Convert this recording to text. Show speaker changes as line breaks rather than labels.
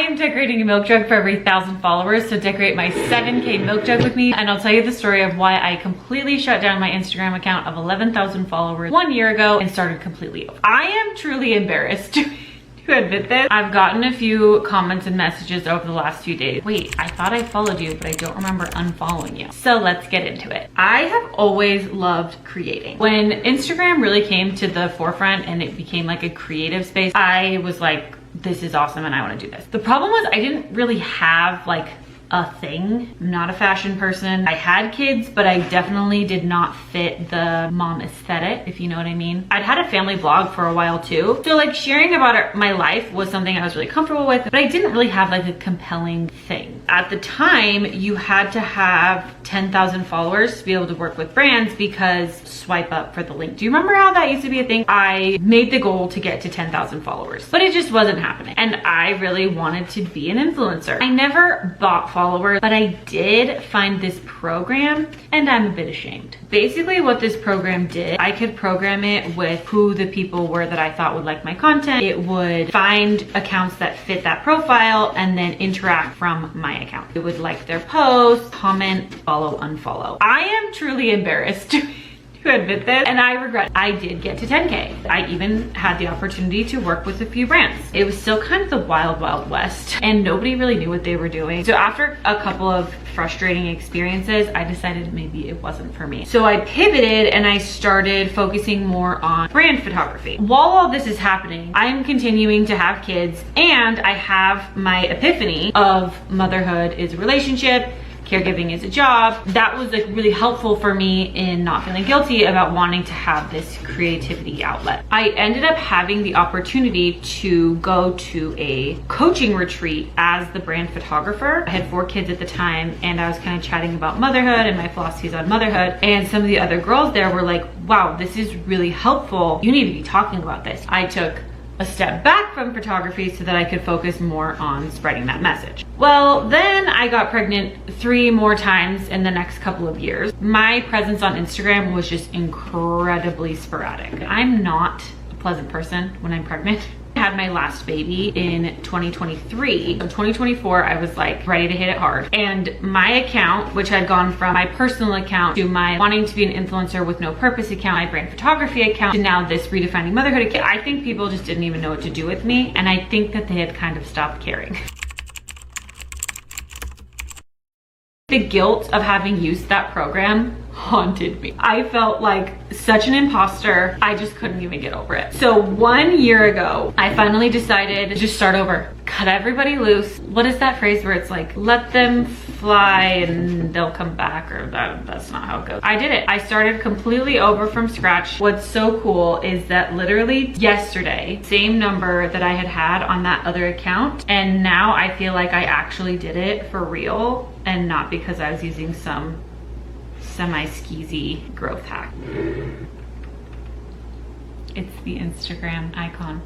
am decorating a milk jug for every 1,000 followers, so decorate my 7K milk jug with me, and I'll tell you the story of why I completely shut down my Instagram account of 11,000 followers 1 year ago and started completely over. I am truly embarrassed to admit this. I've gotten a few comments and messages over the last few days. Wait, I thought I followed you, but I don't remember unfollowing you. So let's get into it. I have always loved creating. When Instagram really came to the forefront and it became like a creative space, I was like, this is awesome and I want to do this. The problem was I didn't really have like a thing. I'm not a fashion person. I had kids, but I definitely did not fit the mom aesthetic, if you know what I mean. I'd had a family blog for a while too. So like sharing about my life was something I was really comfortable with, but I didn't really have like a compelling thing. At the time, you had to have 10,000 followers to be able to work with brands because swipe up for the link. Do you remember how that used to be a thing? I made the goal to get to 10,000 followers, but it just wasn't happening. And I really wanted to be an influencer. I never bought followers, but I did find this program and I'm a bit ashamed. Basically what this program did, I could program it with who the people were that I thought would like my content. It would find accounts that fit that profile and then interact from my account. It would like their posts, comment, follow, unfollow. I am truly embarrassed to admit this, and I regret I did get to 10K. I even had the opportunity to work with a few brands. It was still kind of the wild, wild west and nobody really knew what they were doing. So after a couple of frustrating experiences, I decided maybe it wasn't for me. So I pivoted and I started focusing more on brand photography. While all this is happening, I'm continuing to have kids and I have my epiphany of motherhood is a relationship, caregiving is a job. That was like really helpful for me in not feeling guilty about wanting to have this creativity outlet. I ended up having the opportunity to go to a coaching retreat as the brand photographer. I had 4 kids at the time and I was kind of chatting about motherhood and my philosophies on motherhood. And some of the other girls there were like, wow, this is really helpful. You need to be talking about this. I took a step back from photography so that I could focus more on spreading that message. Well, then I got pregnant 3 more times in the next couple of years. My presence on Instagram was just incredibly sporadic. I'm not a pleasant person when I'm pregnant. I had my last baby in 2023. In 2024, I was like ready to hit it hard. And my account, which had gone from my personal account to my wanting to be an influencer with no purpose account, my brand photography account, to now this redefining motherhood account, I think people just didn't even know what to do with me. And I think that they had kind of stopped caring. The guilt of having used that program haunted me. I felt like such an imposter. I just couldn't even get over it. So 1 year ago, I finally decided to just start over. Cut everybody loose. What is that phrase where it's like, let them fly and they'll come back, or that's not how it goes. I did it. I started completely over from scratch. What's so cool is that literally yesterday, same number that I had on that other account, and now I feel like I actually did it for real and not because I was using some semi-skeezy growth hack. It's the Instagram icon.